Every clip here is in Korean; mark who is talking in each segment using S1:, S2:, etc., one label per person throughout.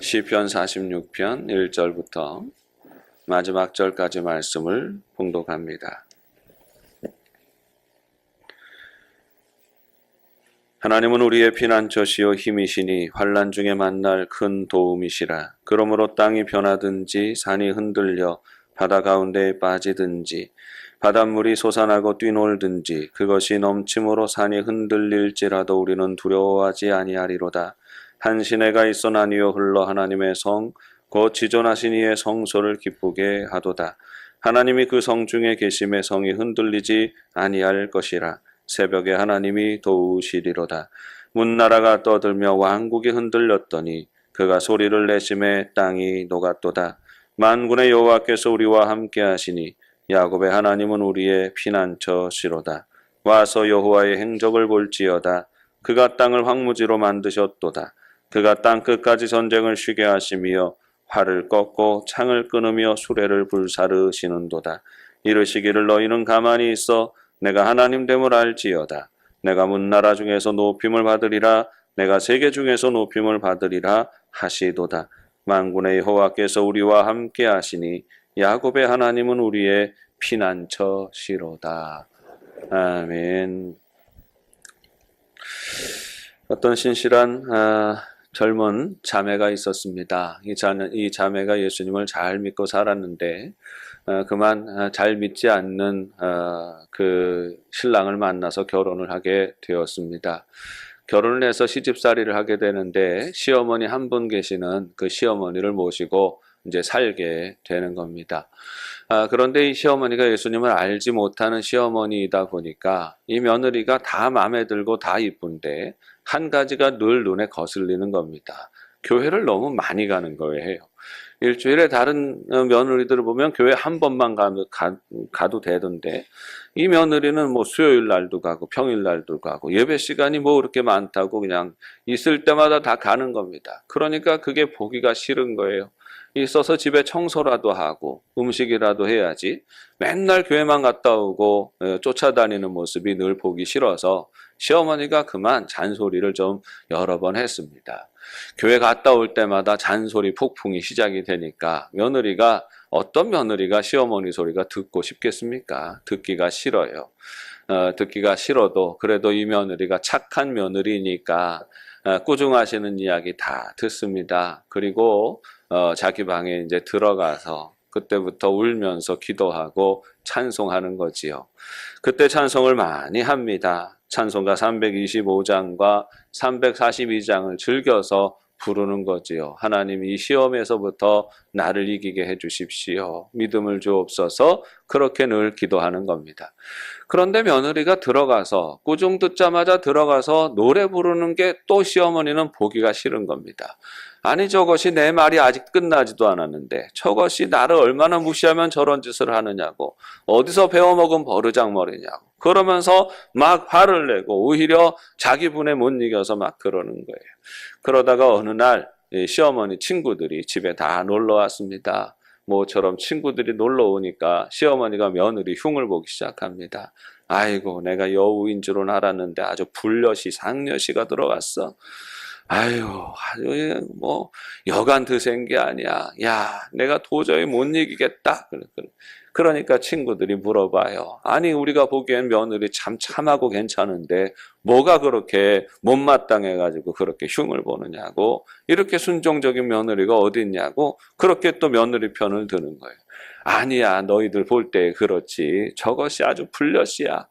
S1: 시편 46편 1절부터 마지막 절까지 말씀을 봉독합니다. 하나님은 우리의 피난처시요 힘이시니 환난 중에 만날 큰 도움이시라. 그러므로 땅이 변하든지 산이 흔들려 바다 가운데에 빠지든지 바닷물이 솟아나고 뛰놀든지 그것이 넘침으로 산이 흔들릴지라도 우리는 두려워하지 아니하리로다. 한 시내가 있어 나뉘어 흘러 하나님의 성 곧 지존하신 이의 성소를 기쁘게 하도다. 하나님이 그 성 중에 계심에 성이 흔들리지 아니할 것이라. 새벽에 하나님이 도우시리로다. 문나라가 떠들며 왕국이 흔들렸더니 그가 소리를 내심에 땅이 녹았도다. 만군의 여호와께서 우리와 함께 하시니 야곱의 하나님은 우리의 피난처시로다. 와서 여호와의 행적을 볼지어다. 그가 땅을 황무지로 만드셨도다. 그가 땅 끝까지 전쟁을 쉬게 하시며 활을 꺾고 창을 끊으며 수레를 불사르시는도다. 이르시기를 너희는 가만히 있어 내가 하나님 됨을 알지어다. 내가 문나라 중에서 높임을 받으리라. 내가 세계 중에서 높임을 받으리라 하시도다. 만군의 여호와께서 우리와 함께 하시니 야곱의 하나님은 우리의 피난처시로다. 아멘. 어떤 신실한 젊은 자매가 있었습니다. 이 자매가 예수님을 잘 믿고 살았는데 그만 잘 믿지 않는 그 신랑을 만나서 결혼을 하게 되었습니다. 결혼을 해서 시집살이를 하게 되는데 시어머니 한 분 계시는 그 시어머니를 모시고 이제 살게 되는 겁니다. 그런데 이 시어머니가 예수님을 알지 못하는 시어머니이다 보니까 이 며느리가 다 마음에 들고 다 이쁜데 한 가지가 늘 눈에 거슬리는 겁니다. 교회를 너무 많이 가는 거예요. 일주일에 다른 며느리들을 보면 교회 한 번만 가도 되던데 이 며느리는 뭐 수요일 날도 가고 평일 날도 가고 예배 시간이 뭐 그렇게 많다고 그냥 있을 때마다 다 가는 겁니다. 그러니까 그게 보기가 싫은 거예요. 있어서 집에 청소라도 하고 음식이라도 해야지 맨날 교회만 갔다 오고 쫓아다니는 모습이 늘 보기 싫어서 시어머니가 그만 잔소리를 좀 여러 번 했습니다. 교회 갔다 올 때마다 잔소리 폭풍이 시작이 되니까 어떤 며느리가 시어머니 소리가 듣고 싶겠습니까? 듣기가 싫어요. 듣기가 싫어도 그래도 이 며느리가 착한 며느리니까 꾸중하시는 이야기 다 듣습니다. 그리고 자기 방에 이제 들어가서 그때부터 울면서 기도하고 찬송하는 거지요. 그때 찬송을 많이 합니다. 찬송가 325장과 342장을 즐겨서 부르는 거지요. 하나님 이 시험에서부터 나를 이기게 해주십시오. 믿음을 주옵소서. 그렇게 늘 기도하는 겁니다. 그런데 며느리가 들어가서 꾸중 듣자마자 들어가서 노래 부르는 게 또 시어머니는 보기가 싫은 겁니다. 아니 저것이 내 말이 아직 끝나지도 않았는데 저것이 나를 얼마나 무시하면 저런 짓을 하느냐고 어디서 배워먹은 버르장머리냐고 그러면서 막 화를 내고 오히려 자기 분에 못 이겨서 막 그러는 거예요. 그러다가 어느 날 시어머니 친구들이 집에 다 놀러 왔습니다. 모처럼 친구들이 놀러 오니까 시어머니가 며느리 흉을 보기 시작합니다. 아이고 내가 여우인 줄은 알았는데 아주 불엿이 상엿이가 들어갔어. 아유 뭐 여간 드센 게 아니야. 야 내가 도저히 못 이기겠다. 그러니까 친구들이 물어봐요. 아니 우리가 보기엔 며느리 참 참하고 괜찮은데 뭐가 그렇게 못마땅해가지고 그렇게 흉을 보느냐고. 이렇게 순종적인 며느리가 어디 있냐고. 그렇게 또 며느리 편을 드는 거예요. 아니야 너희들 볼 때 그렇지. 저것이 아주 불엿이야.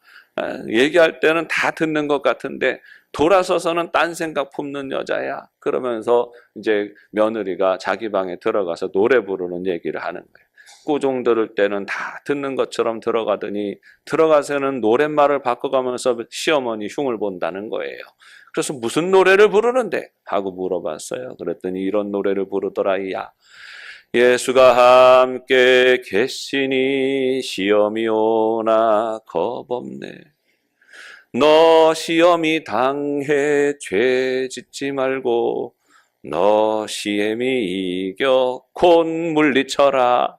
S1: 얘기할 때는 다 듣는 것 같은데 돌아서서는 딴 생각 품는 여자야. 그러면서 이제 며느리가 자기 방에 들어가서 노래 부르는 얘기를 하는 거예요. 꾸중 들을 때는 다 듣는 것처럼 들어가더니 들어가서는 노랫말을 바꿔가면서 시어머니 흉을 본다는 거예요. 그래서 무슨 노래를 부르는데? 하고 물어봤어요. 그랬더니 이런 노래를 부르더라. 야 예수가 함께 계시니 시험이 오나 겁없네. 너 시험이 당해 죄 짓지 말고 너 시험이 이겨 곧 물리쳐라.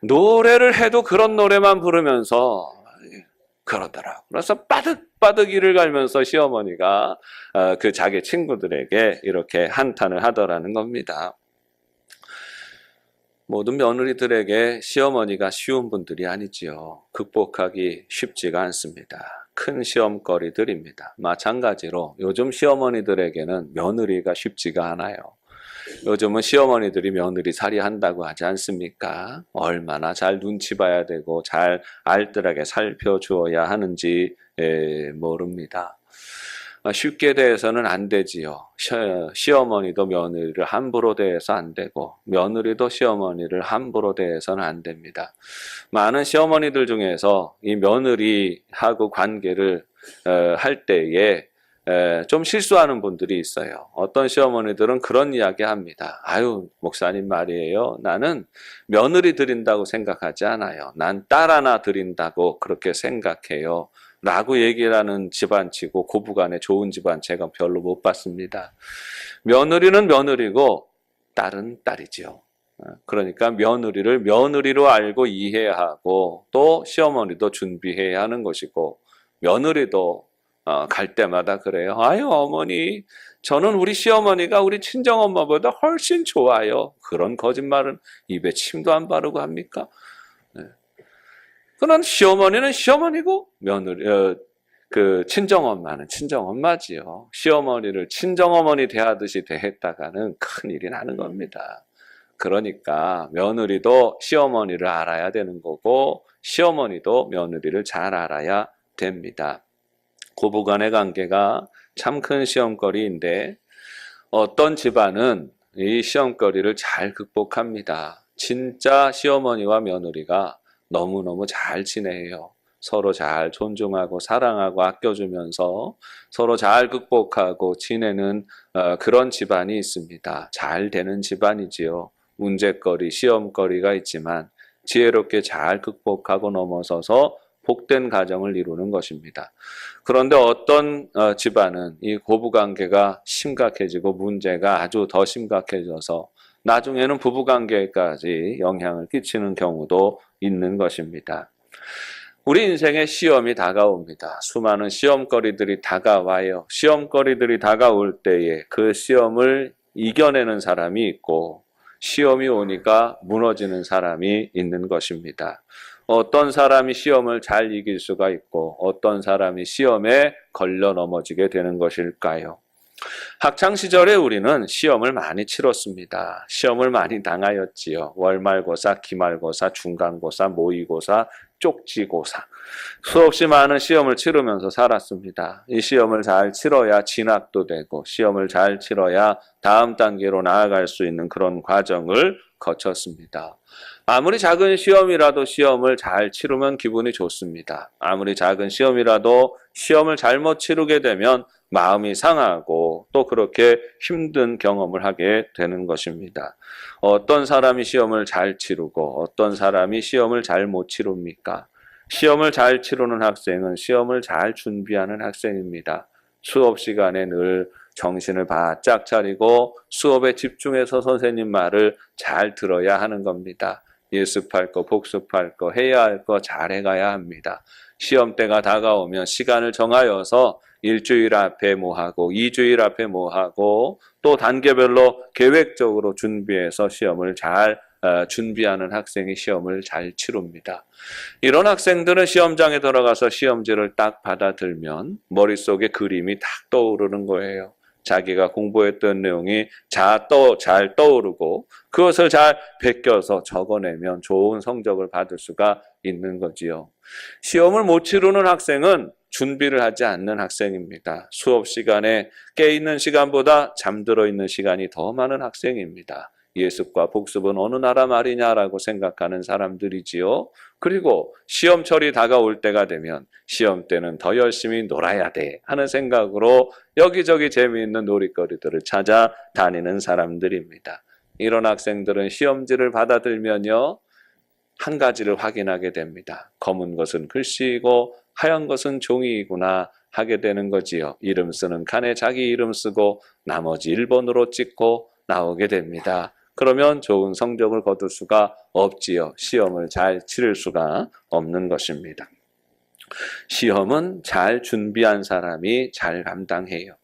S1: 노래를 해도 그런 노래만 부르면서 그러더라고. 그래서 빠득빠득 이를 갈면서 시어머니가 그 자기 친구들에게 이렇게 한탄을 하더라는 겁니다. 모든 며느리들에게 시어머니가 쉬운 분들이 아니지요. 극복하기 쉽지가 않습니다. 큰 시험거리들입니다. 마찬가지로 요즘 시어머니들에게는 며느리가 쉽지가 않아요. 요즘은 시어머니들이 며느리 살이 한다고 하지 않습니까? 얼마나 잘 눈치 봐야 되고 잘 알뜰하게 살펴주어야 하는지 모릅니다. 쉽게 대해서는 안 되지요. 시어머니도 며느리를 함부로 대해서 안 되고 며느리도 시어머니를 함부로 대해서는 안 됩니다. 많은 시어머니들 중에서 이 며느리하고 관계를 할 때에 좀 실수하는 분들이 있어요. 어떤 시어머니들은 그런 이야기 합니다. 아유, 목사님 말이에요. 나는 며느리 드린다고 생각하지 않아요. 난 딸 하나 드린다고 그렇게 생각해요. 라고 얘기를 하는 집안치고 고부간에 좋은 집안 제가 별로 못 봤습니다. 며느리는 며느리고 딸은 딸이지요. 그러니까 며느리를 며느리로 알고 이해하고 또 시어머니도 준비해야 하는 것이고 며느리도 갈 때마다 그래요. 아유 어머니 저는 우리 시어머니가 우리 친정엄마보다 훨씬 좋아요. 그런 거짓말은 입에 침도 안 바르고 합니까? 그러나 시어머니는 시어머니고 그 친정엄마는 친정엄마지요. 시어머니를 친정어머니 대하듯이 대했다가는 큰일이 나는 겁니다. 그러니까 며느리도 시어머니를 알아야 되는 거고 시어머니도 며느리를 잘 알아야 됩니다. 고부간의 관계가 참 큰 시험거리인데 어떤 집안은 이 시험거리를 잘 극복합니다. 진짜 시어머니와 며느리가 너무너무 잘 지내요. 서로 잘 존중하고 사랑하고 아껴주면서 서로 잘 극복하고 지내는 그런 집안이 있습니다. 잘 되는 집안이지요. 문제거리, 시험거리가 있지만 지혜롭게 잘 극복하고 넘어서서 복된 가정을 이루는 것입니다. 그런데 어떤 집안은 이 고부관계가 심각해지고 문제가 아주 더 심각해져서 나중에는 부부관계까지 영향을 끼치는 경우도 있는 것입니다. 우리 인생에 시험이 다가옵니다. 수많은 시험거리들이 다가와요. 시험거리들이 다가올 때에 그 시험을 이겨내는 사람이 있고 시험이 오니까 무너지는 사람이 있는 것입니다. 어떤 사람이 시험을 잘 이길 수가 있고 어떤 사람이 시험에 걸려 넘어지게 되는 것일까요? 학창시절에 우리는 시험을 많이 치렀습니다. 시험을 많이 당하였지요. 월말고사, 기말고사, 중간고사, 모의고사, 쪽지고사. 수없이 많은 시험을 치르면서 살았습니다. 이 시험을 잘 치러야 진학도 되고 시험을 잘 치러야 다음 단계로 나아갈 수 있는 그런 과정을 거쳤습니다. 아무리 작은 시험이라도 시험을 잘 치르면 기분이 좋습니다. 아무리 작은 시험이라도 시험을 잘못 치르게 되면 마음이 상하고 또 그렇게 힘든 경험을 하게 되는 것입니다. 어떤 사람이 시험을 잘 치르고 어떤 사람이 시험을 잘 못 치릅니까? 시험을 잘 치르는 학생은 시험을 잘 준비하는 학생입니다. 수업 시간에 늘 정신을 바짝 차리고 수업에 집중해서 선생님 말을 잘 들어야 하는 겁니다. 예습할 거, 복습할 거, 해야 할 거 잘 해가야 합니다. 시험 때가 다가오면 시간을 정하여서 일주일 앞에 뭐 하고 2주일 앞에 뭐 하고 또 단계별로 계획적으로 준비해서 시험을 잘 준비하는 학생이 시험을 잘 치릅니다. 이런 학생들은 시험장에 들어가서 시험지를 딱 받아들면 머릿속에 그림이 딱 떠오르는 거예요. 자기가 공부했던 내용이 잘 떠오르고 그것을 잘 베껴서 적어내면 좋은 성적을 받을 수가 있는 거지요. 시험을 못 치르는 학생은 준비를 하지 않는 학생입니다. 수업 시간에 깨있는 시간보다 잠들어 있는 시간이 더 많은 학생입니다. 예습과 복습은 어느 나라 말이냐라고 생각하는 사람들이지요. 그리고 시험철이 다가올 때가 되면 시험 때는 더 열심히 놀아야 돼 하는 생각으로 여기저기 재미있는 놀이거리들을 찾아 다니는 사람들입니다. 이런 학생들은 시험지를 받아들면요. 한 가지를 확인하게 됩니다. 검은 것은 글씨이고 하얀 것은 종이이구나 하게 되는 거지요. 이름 쓰는 칸에 자기 이름 쓰고 나머지 1번으로 찍고 나오게 됩니다. 그러면 좋은 성적을 거둘 수가 없지요. 시험을 잘 치를 수가 없는 것입니다. 시험은 잘 준비한 사람이 잘 감당해요.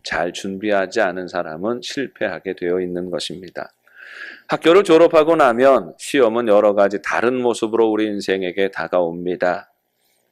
S1: 잘 준비하지 않은 사람은 실패하게 되어 있는 것입니다. 학교를 졸업하고 나면 시험은 여러 가지 다른 모습으로 우리 인생에게 다가옵니다.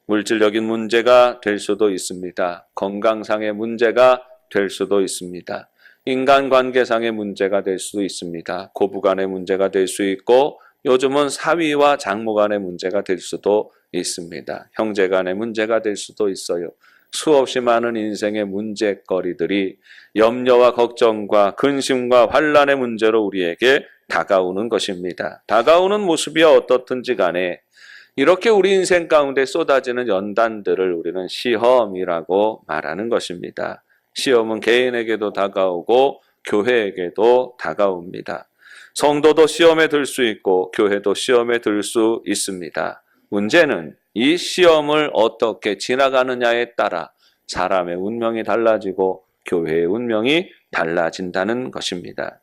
S1: 물질적인 문제가 될 수도 있습니다. 건강상의 문제가 될 수도 있습니다. 인간관계상의 문제가 될 수도 있습니다. 고부간의 문제가 될 수 있고 요즘은 사위와 장모간의 문제가 될 수도 있습니다. 형제간의 문제가 될 수도 있어요. 수없이 많은 인생의 문제거리들이 염려와 걱정과 근심과 환란의 문제로 우리에게 다가오는 것입니다. 다가오는 모습이 어떻든지 간에 이렇게 우리 인생 가운데 쏟아지는 연단들을 우리는 시험이라고 말하는 것입니다. 시험은 개인에게도 다가오고 교회에게도 다가옵니다. 성도도 시험에 들 수 있고 교회도 시험에 들 수 있습니다. 문제는 이 시험을 어떻게 지나가느냐에 따라 사람의 운명이 달라지고 교회의 운명이 달라진다는 것입니다.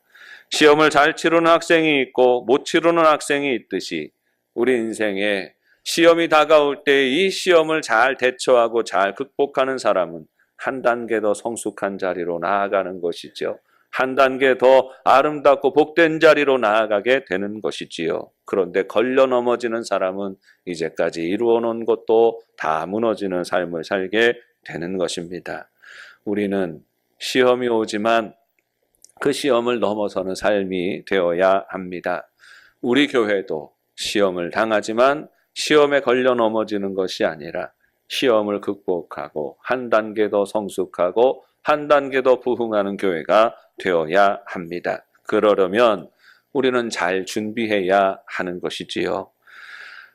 S1: 시험을 잘 치르는 학생이 있고 못 치르는 학생이 있듯이 우리 인생에 시험이 다가올 때 이 시험을 잘 대처하고 잘 극복하는 사람은 한 단계 더 성숙한 자리로 나아가는 것이죠. 한 단계 더 아름답고 복된 자리로 나아가게 되는 것이지요. 그런데 걸려 넘어지는 사람은 이제까지 이루어 놓은 것도 다 무너지는 삶을 살게 되는 것입니다. 우리는 시험이 오지만 그 시험을 넘어서는 삶이 되어야 합니다. 우리 교회도 시험을 당하지만 시험에 걸려 넘어지는 것이 아니라 시험을 극복하고 한 단계 더 성숙하고 한 단계 더 부흥하는 교회가 되어야 합니다. 그러려면 우리는 잘 준비해야 하는 것이지요.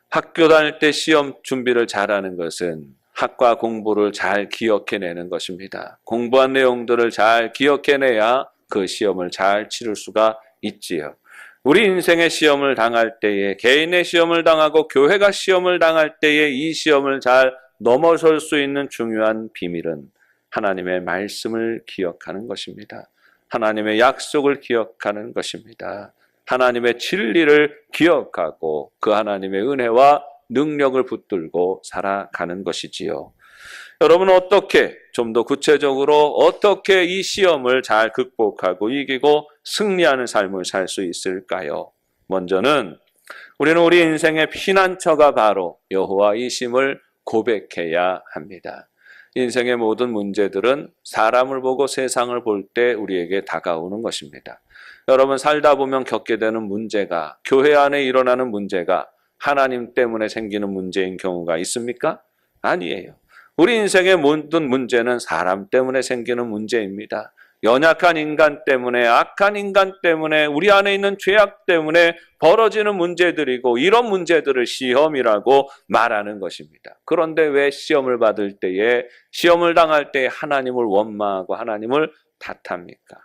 S1: 학교 다닐 때 시험 준비를 잘하는 것은 학과 공부를 잘 기억해내는 것입니다. 공부한 내용들을 잘 기억해내야 그 시험을 잘 치를 수가 있지요. 우리 인생의 시험을 당할 때에 개인의 시험을 당하고 교회가 시험을 당할 때에 이 시험을 잘 넘어설 수 있는 중요한 비밀은 하나님의 말씀을 기억하는 것입니다. 하나님의 약속을 기억하는 것입니다. 하나님의 진리를 기억하고 그 하나님의 은혜와 능력을 붙들고 살아가는 것이지요. 여러분 어떻게 좀 더 구체적으로 어떻게 이 시험을 잘 극복하고 이기고 승리하는 삶을 살 수 있을까요? 먼저는 우리는 우리 인생의 피난처가 바로 여호와이심을 고백해야 합니다. 인생의 모든 문제들은 사람을 보고 세상을 볼 때 우리에게 다가오는 것입니다. 여러분 살다 보면 겪게 되는 문제가 교회 안에 일어나는 문제가 하나님 때문에 생기는 문제인 경우가 있습니까? 아니에요. 우리 인생의 모든 문제는 사람 때문에 생기는 문제입니다. 연약한 인간 때문에 악한 인간 때문에 우리 안에 있는 죄악 때문에 벌어지는 문제들이고 이런 문제들을 시험이라고 말하는 것입니다. 그런데 왜 시험을 받을 때에 시험을 당할 때 하나님을 원망하고 하나님을 탓합니까?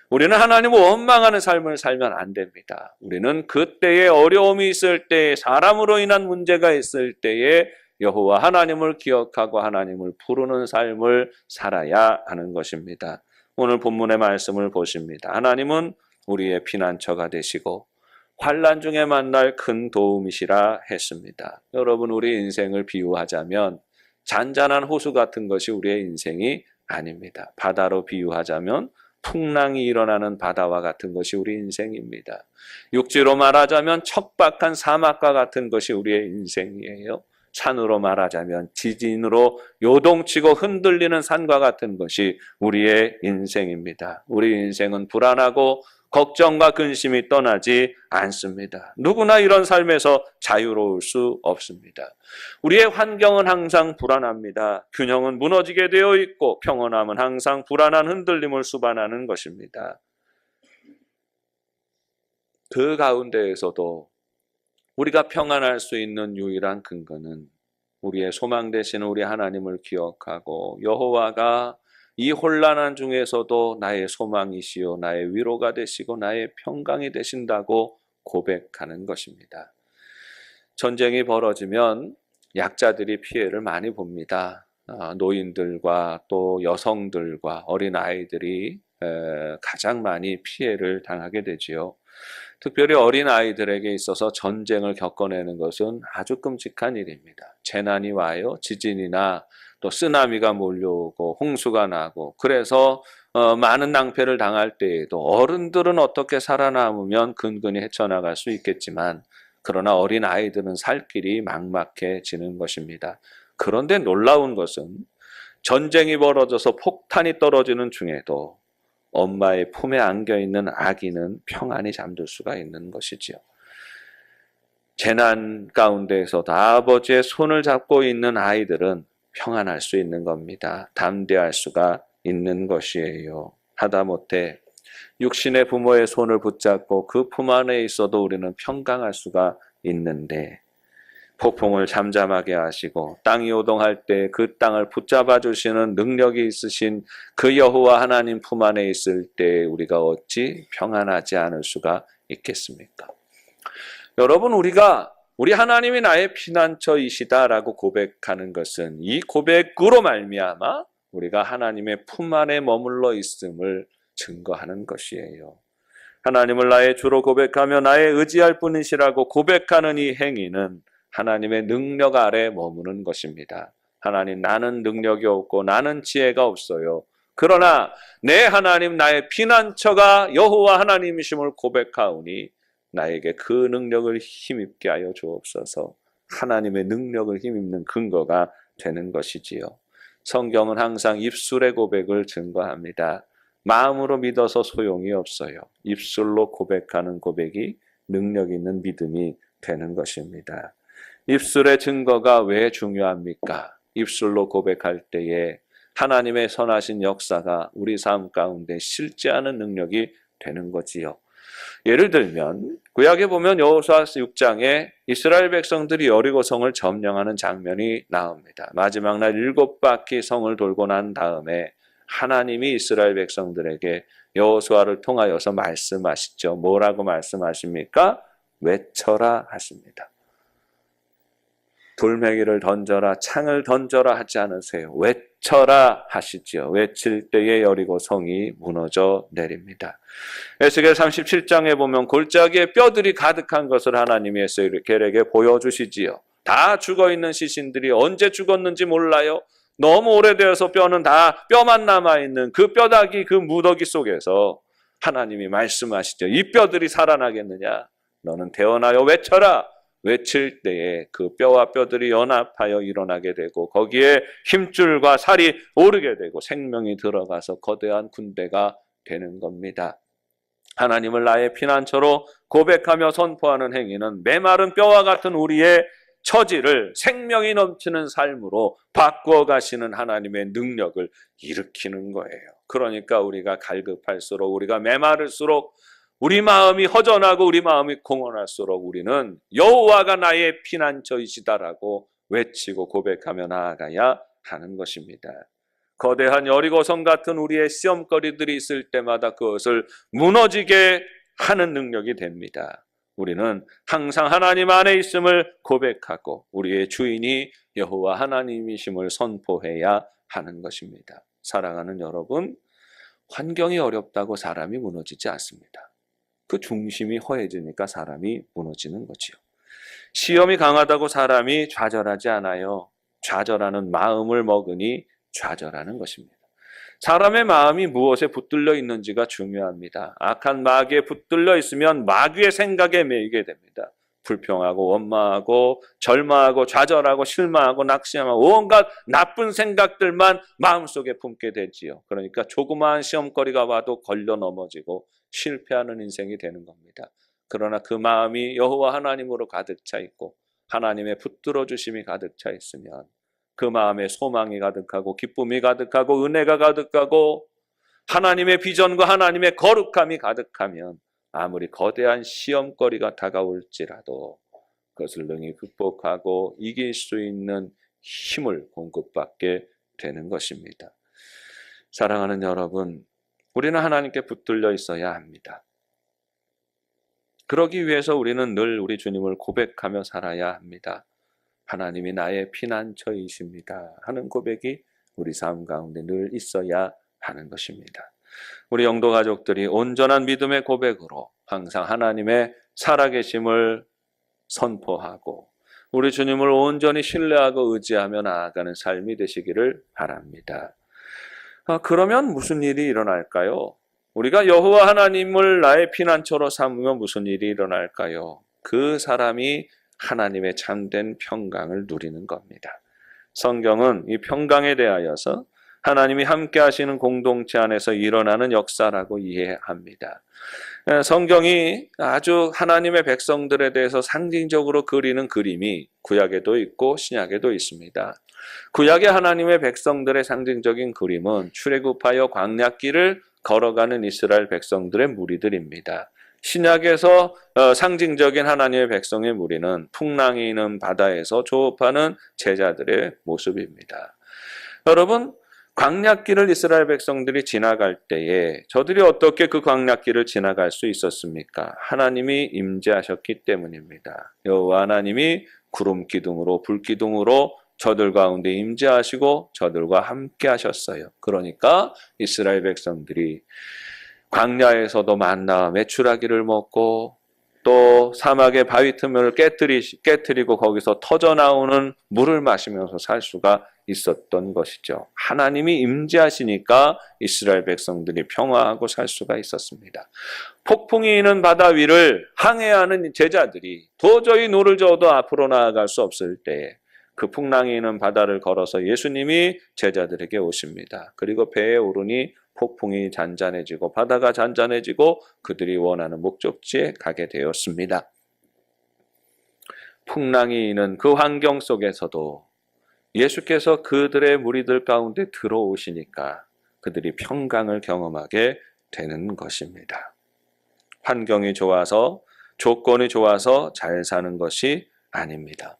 S1: 우리는 하나님을 원망하는 삶을 살면 안 됩니다. 우리는 그때에 어려움이 있을 때 사람으로 인한 문제가 있을 때에 여호와 하나님을 기억하고 하나님을 부르는 삶을 살아야 하는 것입니다. 오늘 본문의 말씀을 보십니다. 하나님은 우리의 피난처가 되시고 환난 중에 만날 큰 도움이시라 했습니다. 여러분 우리 인생을 비유하자면 잔잔한 호수 같은 것이 우리의 인생이 아닙니다. 바다로 비유하자면 풍랑이 일어나는 바다와 같은 것이 우리 인생입니다. 육지로 말하자면 척박한 사막과 같은 것이 우리의 인생이에요. 산으로 말하자면 지진으로 요동치고 흔들리는 산과 같은 것이 우리의 인생입니다. 우리 인생은 불안하고 걱정과 근심이 떠나지 않습니다. 누구나 이런 삶에서 자유로울 수 없습니다. 우리의 환경은 항상 불안합니다. 균형은 무너지게 되어 있고 평온함은 항상 불안한 흔들림을 수반하는 것입니다. 그 가운데에서도 우리가 평안할 수 있는 유일한 근거는 우리의 소망 되시는 우리 하나님을 기억하고 여호와가 이 혼란한 중에서도 나의 소망이시요 나의 위로가 되시고 나의 평강이 되신다고 고백하는 것입니다. 전쟁이 벌어지면 약자들이 피해를 많이 봅니다. 노인들과 또 여성들과 어린아이들이 가장 많이 피해를 당하게 되지요. 특별히 어린 아이들에게 있어서 전쟁을 겪어내는 것은 아주 끔찍한 일입니다. 재난이 와요. 지진이나 또 쓰나미가 몰려오고 홍수가 나고 그래서 많은 낭패를 당할 때에도 어른들은 어떻게 살아남으면 근근히 헤쳐나갈 수 있겠지만 그러나 어린 아이들은 살 길이 막막해지는 것입니다. 그런데 놀라운 것은 전쟁이 벌어져서 폭탄이 떨어지는 중에도 엄마의 품에 안겨있는 아기는 평안히 잠들 수가 있는 것이지요. 재난 가운데에서도 아버지의 손을 잡고 있는 아이들은 평안할 수 있는 겁니다. 담대할 수가 있는 것이에요. 하다못해 육신의 부모의 손을 붙잡고 그 품 안에 있어도 우리는 평강할 수가 있는데 폭풍을 잠잠하게 하시고 땅이 요동할 때 그 땅을 붙잡아 주시는 능력이 있으신 그 여호와 하나님 품 안에 있을 때 우리가 어찌 평안하지 않을 수가 있겠습니까? 여러분, 우리 하나님이 나의 피난처이시다라고 고백하는 것은 이 고백으로 말미암아 우리가 하나님의 품 안에 머물러 있음을 증거하는 것이에요. 하나님을 나의 주로 고백하며 나의 의지할 뿐이시라고 고백하는 이 행위는 하나님의 능력 아래 머무는 것입니다. 하나님, 나는 능력이 없고 나는 지혜가 없어요. 그러나 내 하나님, 나의 피난처가 여호와 하나님이심을 고백하오니 나에게 그 능력을 힘입게 하여 주옵소서. 하나님의 능력을 힘입는 근거가 되는 것이지요. 성경은 항상 입술의 고백을 증거합니다. 마음으로 믿어서 소용이 없어요. 입술로 고백하는 고백이 능력 있는 믿음이 되는 것입니다. 입술의 증거가 왜 중요합니까? 입술로 고백할 때에 하나님의 선하신 역사가 우리 삶 가운데 실제하는 능력이 되는 거지요. 예를 들면 구약에 보면 여호수아 6장에 이스라엘 백성들이 여리고성을 점령하는 장면이 나옵니다. 마지막 날 7바퀴 성을 돌고 난 다음에 하나님이 이스라엘 백성들에게 여호수아를 통하여서 말씀하시죠. 뭐라고 말씀하십니까? 외쳐라 하십니다. 돌멩이를 던져라, 창을 던져라 하지 않으세요. 외쳐라 하시지요. 외칠 때에 여리고 성이 무너져 내립니다. 에스겔 37장에 보면 골짜기에 뼈들이 가득한 것을 하나님이 에스겔에게 보여주시지요. 다 죽어있는 시신들이 언제 죽었는지 몰라요. 너무 오래되어서 뼈는 다 뼈만 남아있는 그 뼈다귀 그 무더기 속에서 하나님이 말씀하시죠. 이 뼈들이 살아나겠느냐? 너는 태어나여 외쳐라. 외칠 때에 그 뼈와 뼈들이 연합하여 일어나게 되고 거기에 힘줄과 살이 오르게 되고 생명이 들어가서 거대한 군대가 되는 겁니다. 하나님을 나의 피난처로 고백하며 선포하는 행위는 메마른 뼈와 같은 우리의 처지를 생명이 넘치는 삶으로 바꾸어 가시는 하나님의 능력을 일으키는 거예요. 그러니까 우리가 갈급할수록 우리가 메마를수록 우리 마음이 허전하고 우리 마음이 공허할수록 우리는 여호와가 나의 피난처이시다라고 외치고 고백하며 나아가야 하는 것입니다. 거대한 여리고성 같은 우리의 시험거리들이 있을 때마다 그것을 무너지게 하는 능력이 됩니다. 우리는 항상 하나님 안에 있음을 고백하고 우리의 주인이 여호와 하나님이심을 선포해야 하는 것입니다. 사랑하는 여러분, 환경이 어렵다고 사람이 무너지지 않습니다. 그 중심이 허해지니까 사람이 무너지는 거지요. 시험이 강하다고 사람이 좌절하지 않아요. 좌절하는 마음을 먹으니 좌절하는 것입니다. 사람의 마음이 무엇에 붙들려 있는지가 중요합니다. 악한 마귀에 붙들려 있으면 마귀의 생각에 매이게 됩니다. 불평하고 원망하고 절망하고 좌절하고 실망하고 낙심하고 온갖 나쁜 생각들만 마음속에 품게 되지요. 그러니까 조그마한 시험거리가 와도 걸려 넘어지고 실패하는 인생이 되는 겁니다. 그러나 그 마음이 여호와 하나님으로 가득 차 있고 하나님의 붙들어 주심이 가득 차 있으면 그 마음에 소망이 가득하고 기쁨이 가득하고 은혜가 가득하고 하나님의 비전과 하나님의 거룩함이 가득하면 아무리 거대한 시험거리가 다가올지라도 그것을 능히 극복하고 이길 수 있는 힘을 공급받게 되는 것입니다. 사랑하는 여러분, 우리는 하나님께 붙들려 있어야 합니다. 그러기 위해서 우리는 늘 우리 주님을 고백하며 살아야 합니다. 하나님이 나의 피난처이십니다 하는 고백이 우리 삶 가운데 늘 있어야 하는 것입니다. 우리 영도 가족들이 온전한 믿음의 고백으로 항상 하나님의 살아계심을 선포하고 우리 주님을 온전히 신뢰하고 의지하며 나아가는 삶이 되시기를 바랍니다. 그러면 무슨 일이 일어날까요? 우리가 여호와 하나님을 나의 피난처로 삼으면 무슨 일이 일어날까요? 그 사람이 하나님의 참된 평강을 누리는 겁니다. 성경은 이 평강에 대하여서 하나님이 함께 하시는 공동체 안에서 일어나는 역사라고 이해합니다. 성경이 아주 하나님의 백성들에 대해서 상징적으로 그리는 그림이 구약에도 있고 신약에도 있습니다. 구약의 하나님의 백성들의 상징적인 그림은 출애굽하여 광야길을 걸어가는 이스라엘 백성들의 무리들입니다. 신약에서 상징적인 하나님의 백성의 무리는 풍랑이 있는 바다에서 조업하는 제자들의 모습입니다. 여러분, 광야길을 이스라엘 백성들이 지나갈 때에 저들이 어떻게 그 광야길을 지나갈 수 있었습니까? 하나님이 임재하셨기 때문입니다. 여호와 하나님이 구름 기둥으로 불 기둥으로 저들 가운데 임재하시고 저들과 함께 하셨어요. 그러니까 이스라엘 백성들이 광야에서도 만나 메추라기를 먹고 또 사막의 바위 틈을 깨뜨리고 거기서 터져나오는 물을 마시면서 살 수가 있었던 것이죠. 하나님이 임재하시니까 이스라엘 백성들이 평화하고 살 수가 있었습니다. 폭풍이 있는 바다 위를 항해하는 제자들이 도저히 노를 저어도 앞으로 나아갈 수 없을 때에 그 풍랑이 있는 바다를 걸어서 예수님이 제자들에게 오십니다. 그리고 배에 오르니 폭풍이 잔잔해지고 바다가 잔잔해지고 그들이 원하는 목적지에 가게 되었습니다. 풍랑이 있는 그 환경 속에서도 예수께서 그들의 무리들 가운데 들어오시니까 그들이 평강을 경험하게 되는 것입니다. 환경이 좋아서 조건이 좋아서 잘 사는 것이 아닙니다.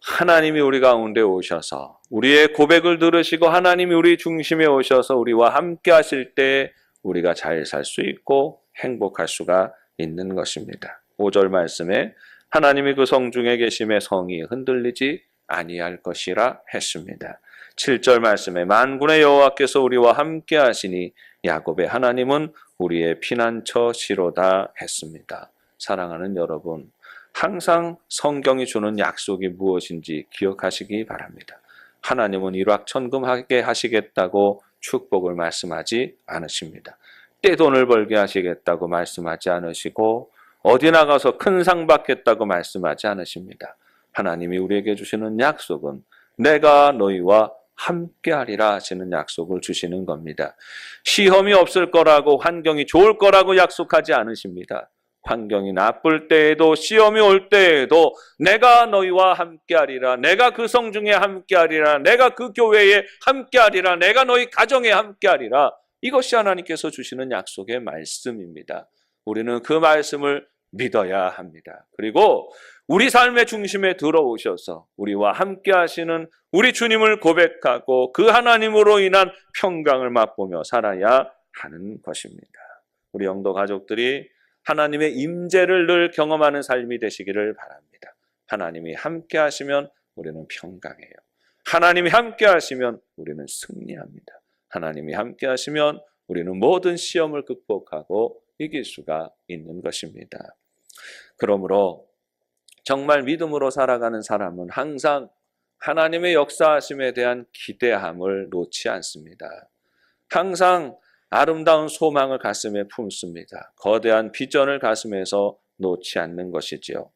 S1: 하나님이 우리 가운데 오셔서 우리의 고백을 들으시고 하나님이 우리 중심에 오셔서 우리와 함께 하실 때 우리가 잘 살 수 있고 행복할 수가 있는 것입니다. 5절 말씀에 하나님이 그 성중에 계심에 성이 흔들리지 아니할 것이라 했습니다. 7절 말씀에 만군의 여호와께서 우리와 함께 하시니 야곱의 하나님은 우리의 피난처 시로다 했습니다. 사랑하는 여러분, 항상 성경이 주는 약속이 무엇인지 기억하시기 바랍니다. 하나님은 일확천금하게 하시겠다고 축복을 말씀하지 않으십니다. 떼돈을 벌게 하시겠다고 말씀하지 않으시고 어디 나가서 큰 상 받겠다고 말씀하지 않으십니다. 하나님이 우리에게 주시는 약속은 내가 너희와 함께하리라 하시는 약속을 주시는 겁니다. 시험이 없을 거라고 환경이 좋을 거라고 약속하지 않으십니다. 환경이 나쁠 때에도 시험이 올 때에도 내가 너희와 함께하리라, 내가 그 성중에 함께하리라, 내가 그 교회에 함께하리라, 내가 너희 가정에 함께하리라. 이것이 하나님께서 주시는 약속의 말씀입니다. 우리는 그 말씀을 믿어야 합니다. 그리고 우리 삶의 중심에 들어오셔서 우리와 함께 하시는 우리 주님을 고백하고 그 하나님으로 인한 평강을 맛보며 살아야 하는 것입니다. 우리 영도 가족들이 하나님의 임재를 늘 경험하는 삶이 되시기를 바랍니다. 하나님이 함께 하시면 우리는 평강해요. 하나님이 함께 하시면 우리는 승리합니다. 하나님이 함께 하시면 우리는 모든 시험을 극복하고 이길 수가 있는 것입니다. 그러므로 정말 믿음으로 살아가는 사람은 항상 하나님의 역사하심에 대한 기대함을 놓지 않습니다. 항상 아름다운 소망을 가슴에 품습니다. 거대한 비전을 가슴에서 놓지 않는 것이지요.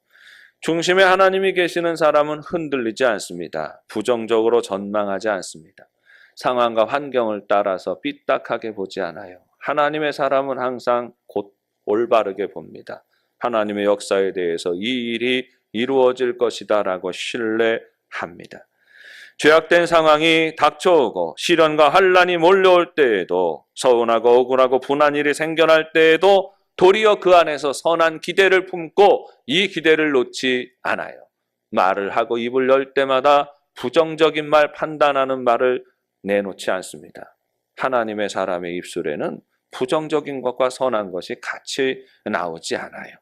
S1: 중심에 하나님이 계시는 사람은 흔들리지 않습니다. 부정적으로 전망하지 않습니다. 상황과 환경을 따라서 삐딱하게 보지 않아요. 하나님의 사람은 항상 곧 올바르게 봅니다. 하나님의 역사에 대해서 이 일이 이루어질 것이다 라고 신뢰합니다. 죄악된 상황이 닥쳐오고 시련과 환난이 몰려올 때에도 서운하고 억울하고 분한 일이 생겨날 때에도 도리어 그 안에서 선한 기대를 품고 이 기대를 놓지 않아요. 말을 하고 입을 열 때마다 부정적인 말, 판단하는 말을 내놓지 않습니다. 하나님의 사람의 입술에는 부정적인 것과 선한 것이 같이 나오지 않아요.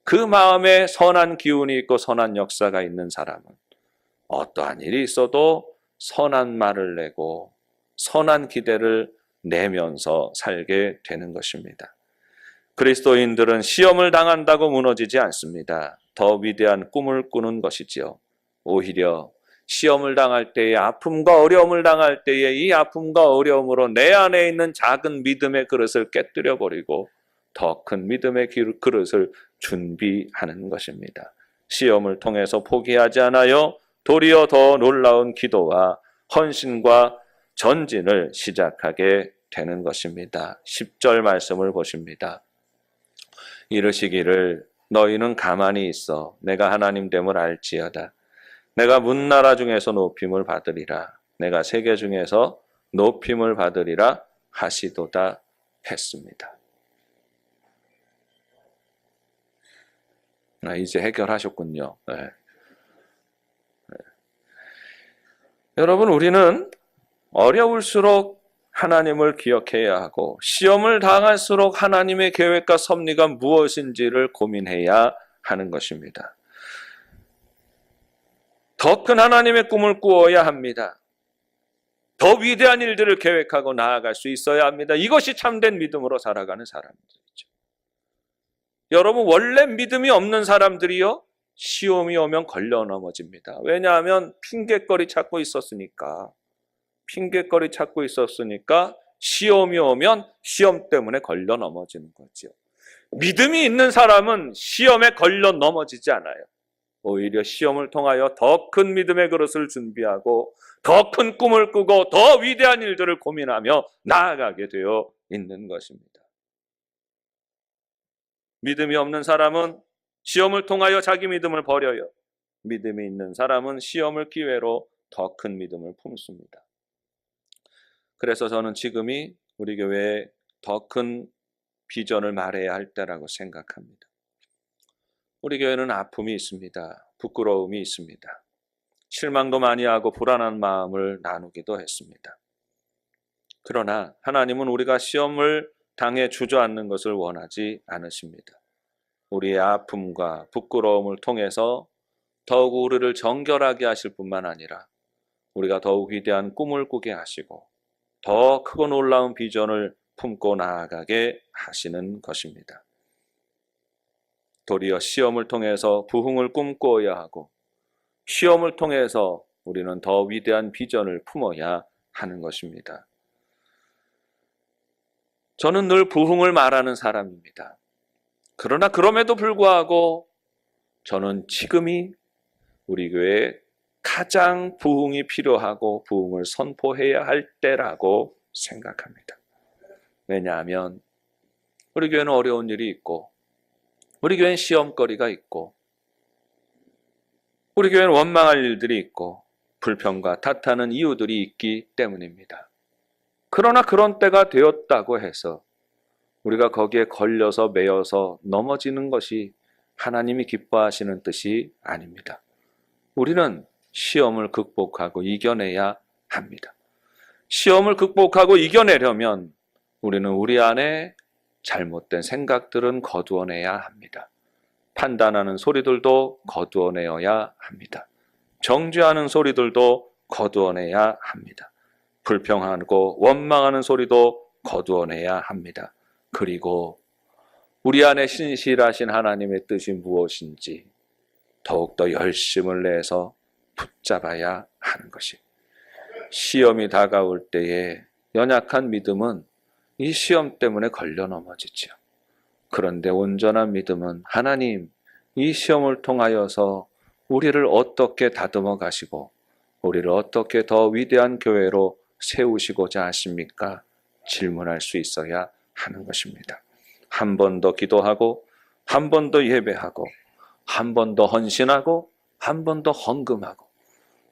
S1: 그 마음에 선한 기운이 있고 선한 역사가 있는 사람은 어떠한 일이 있어도 선한 말을 내고 선한 기대를 내면서 살게 되는 것입니다. 그리스도인들은 시험을 당한다고 무너지지 않습니다. 더 위대한 꿈을 꾸는 것이지요. 오히려 시험을 당할 때에, 아픔과 어려움을 당할 때에 이 아픔과 어려움으로 내 안에 있는 작은 믿음의 그릇을 깨뜨려 버리고 더 큰 믿음의 그릇을 준비하는 것입니다. 시험을 통해서 포기하지 않아요. 도리어 더 놀라운 기도와 헌신과 전진을 시작하게 되는 것입니다. 10절 말씀을 보십니다. 이르시기를 너희는 가만히 있어 내가 하나님 됨을 알지어다. 내가 문나라 중에서 높임을 받으리라. 내가 세계 중에서 높임을 받으리라 하시도다 했습니다. 이제 해결하셨군요. 네. 여러분, 우리는 어려울수록 하나님을 기억해야 하고 시험을 당할수록 하나님의 계획과 섭리가 무엇인지를 고민해야 하는 것입니다. 더 큰 하나님의 꿈을 꾸어야 합니다. 더 위대한 일들을 계획하고 나아갈 수 있어야 합니다. 이것이 참된 믿음으로 살아가는 사람들이죠. 여러분, 원래 믿음이 없는 사람들이요, 시험이 오면 걸려 넘어집니다. 왜냐하면 핑계거리 찾고 있었으니까. 시험이 오면 시험 때문에 걸려 넘어지는 거죠. 믿음이 있는 사람은 시험에 걸려 넘어지지 않아요. 오히려 시험을 통하여 더 큰 믿음의 그릇을 준비하고 더 큰 꿈을 꾸고 더 위대한 일들을 고민하며 나아가게 되어 있는 것입니다. 믿음이 없는 사람은 시험을 통하여 자기 믿음을 버려요. 믿음이 있는 사람은 시험을 기회로 더 큰 믿음을 품습니다. 그래서 저는 지금이 우리 교회에 더 큰 비전을 말해야 할 때라고 생각합니다. 우리 교회는 아픔이 있습니다. 부끄러움이 있습니다. 실망도 많이 하고 불안한 마음을 나누기도 했습니다. 그러나 하나님은 우리가 시험을 당해 주저앉는 것을 원하지 않으십니다. 우리의 아픔과 부끄러움을 통해서 더욱 우리를 정결하게 하실 뿐만 아니라 우리가 더욱 위대한 꿈을 꾸게 하시고 더 크고 놀라운 비전을 품고 나아가게 하시는 것입니다. 도리어 시험을 통해서 부흥을 꿈꾸어야 하고 시험을 통해서 우리는 더 위대한 비전을 품어야 하는 것입니다. 저는 늘 부흥을 말하는 사람입니다. 그러나 그럼에도 불구하고 저는 지금이 우리 교회에 가장 부흥이 필요하고 부흥을 선포해야 할 때라고 생각합니다. 왜냐하면 우리 교회는 어려운 일이 있고 우리 교회는 시험거리가 있고 우리 교회는 원망할 일들이 있고 불평과 탓하는 이유들이 있기 때문입니다. 그러나 그런 때가 되었다고 해서 우리가 거기에 걸려서 매여서 넘어지는 것이 하나님이 기뻐하시는 뜻이 아닙니다. 우리는 시험을 극복하고 이겨내야 합니다. 시험을 극복하고 이겨내려면 우리는 우리 안에 잘못된 생각들은 거두어내야 합니다. 판단하는 소리들도 거두어내어야 합니다. 정죄하는 소리들도 거두어내야 합니다. 불평하고 원망하는 소리도 거두어내야 합니다. 그리고 우리 안에 신실하신 하나님의 뜻이 무엇인지 더욱더 열심을 내서 붙잡아야 하는 것이. 시험이 다가올 때에 연약한 믿음은 이 시험 때문에 걸려 넘어지죠. 그런데 온전한 믿음은 하나님, 이 시험을 통하여서 우리를 어떻게 다듬어 가시고 우리를 어떻게 더 위대한 교회로 세우시고자 하십니까? 질문할 수 있어야 하는 것입니다. 한 번 더 기도하고 한 번 더 예배하고 한 번 더 헌신하고 한 번 더 헌금하고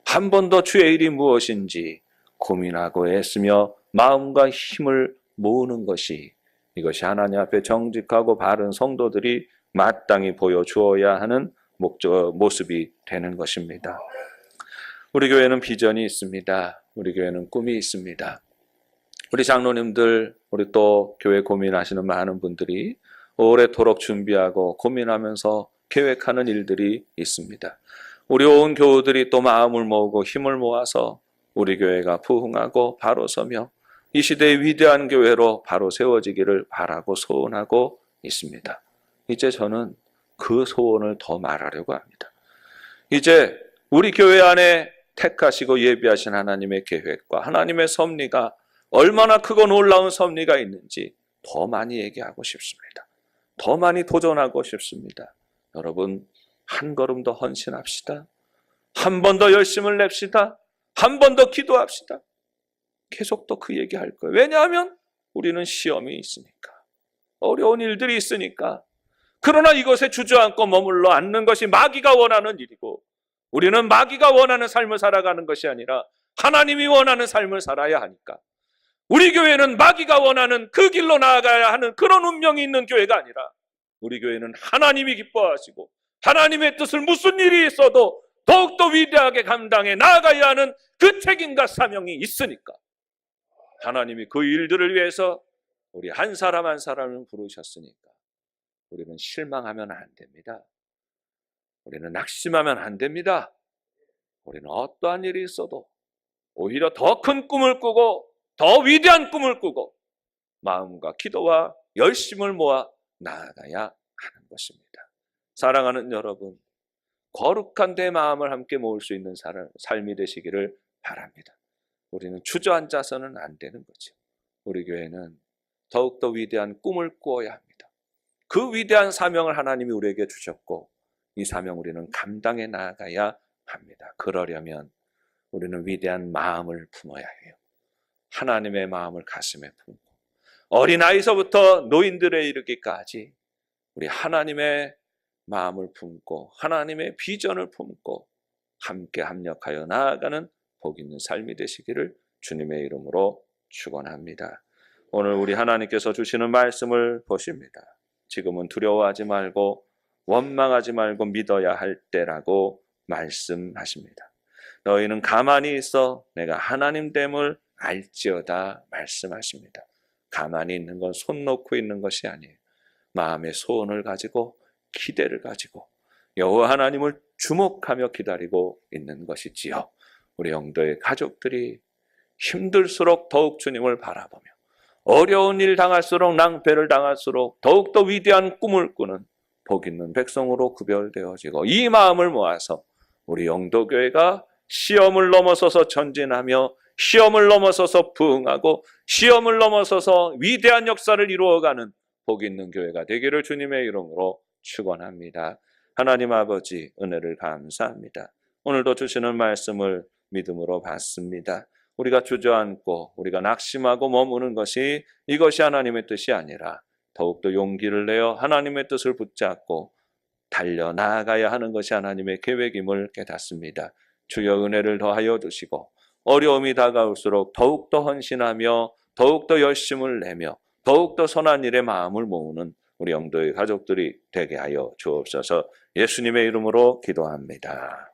S1: 한 번 더 주의 일이 무엇인지 고민하고 애쓰며 마음과 힘을 모으는 것이, 이것이 하나님 앞에 정직하고 바른 성도들이 마땅히 보여주어야 하는 모습이 되는 것입니다. 우리 교회는 비전이 있습니다. 우리 교회는 꿈이 있습니다. 우리 장로님들, 우리 또 교회 고민하시는 많은 분들이 오래도록 준비하고 고민하면서 계획하는 일들이 있습니다. 우리 온 교우들이 또 마음을 모으고 힘을 모아서 우리 교회가 부흥하고 바로 서며 이 시대의 위대한 교회로 바로 세워지기를 바라고 소원하고 있습니다. 이제 저는 그 소원을 더 말하려고 합니다. 이제 우리 교회 안에 택하시고 예비하신 하나님의 계획과 하나님의 섭리가 얼마나 크고 놀라운 섭리가 있는지 더 많이 얘기하고 싶습니다. 더 많이 도전하고 싶습니다. 여러분, 한 걸음 더 헌신합시다. 한 번 더 열심을 냅시다. 한 번 더 기도합시다. 계속 또 그 얘기할 거예요. 왜냐하면 우리는 시험이 있으니까. 어려운 일들이 있으니까. 그러나 이것에 주저앉고 머물러 앉는 것이 마귀가 원하는 일이고, 우리는 마귀가 원하는 삶을 살아가는 것이 아니라 하나님이 원하는 삶을 살아야 하니까, 우리 교회는 마귀가 원하는 그 길로 나아가야 하는 그런 운명이 있는 교회가 아니라, 우리 교회는 하나님이 기뻐하시고 하나님의 뜻을 무슨 일이 있어도 더욱더 위대하게 감당해 나아가야 하는 그 책임과 사명이 있으니까, 하나님이 그 일들을 위해서 우리 한 사람 한 사람을 부르셨으니까 우리는 실망하면 안 됩니다. 우리는 낙심하면 안 됩니다. 우리는 어떠한 일이 있어도 오히려 더 큰 꿈을 꾸고 더 위대한 꿈을 꾸고 마음과 기도와 열심을 모아 나아가야 하는 것입니다. 사랑하는 여러분, 거룩한 내 마음을 함께 모을 수 있는 삶이 되시기를 바랍니다. 우리는 주저앉아서는 안 되는 거죠. 우리 교회는 더욱더 위대한 꿈을 꾸어야 합니다. 그 위대한 사명을 하나님이 우리에게 주셨고, 이 사명 우리는 감당해 나아가야 합니다. 그러려면 우리는 위대한 마음을 품어야 해요. 하나님의 마음을 가슴에 품고, 어린아이서부터 노인들에 이르기까지 우리 하나님의 마음을 품고 하나님의 비전을 품고 함께 합력하여 나아가는 복 있는 삶이 되시기를 주님의 이름으로 축원합니다. 오늘 우리 하나님께서 주시는 말씀을 보십니다. 지금은 두려워하지 말고 원망하지 말고 믿어야 할 때라고 말씀하십니다. 너희는 가만히 있어 내가 하나님됨을 알지어다 말씀하십니다. 가만히 있는 건 손 놓고 있는 것이 아니에요. 마음의 소원을 가지고 기대를 가지고 여호와 하나님을 주목하며 기다리고 있는 것이지요. 우리 영도의 가족들이 힘들수록 더욱 주님을 바라보며 어려운 일 당할수록 낭패를 당할수록 더욱더 위대한 꿈을 꾸는 복 있는 백성으로 구별되어지고, 이 마음을 모아서 우리 영도교회가 시험을 넘어서서 전진하며 시험을 넘어서서 부흥하고 시험을 넘어서서 위대한 역사를 이루어가는 복 있는 교회가 되기를 주님의 이름으로 축원합니다. 하나님 아버지, 은혜를 감사합니다. 오늘도 주시는 말씀을 믿음으로 받습니다. 우리가 주저앉고 우리가 낙심하고 머무는 것이 이것이 하나님의 뜻이 아니라 더욱더 용기를 내어 하나님의 뜻을 붙잡고 달려나가야 하는 것이 하나님의 계획임을 깨닫습니다. 주여 은혜를 더하여 주시고 어려움이 다가올수록 더욱더 헌신하며 더욱더 열심을 내며 더욱더 선한 일에 마음을 모으는 우리 영도의 가족들이 되게 하여 주옵소서. 예수님의 이름으로 기도합니다.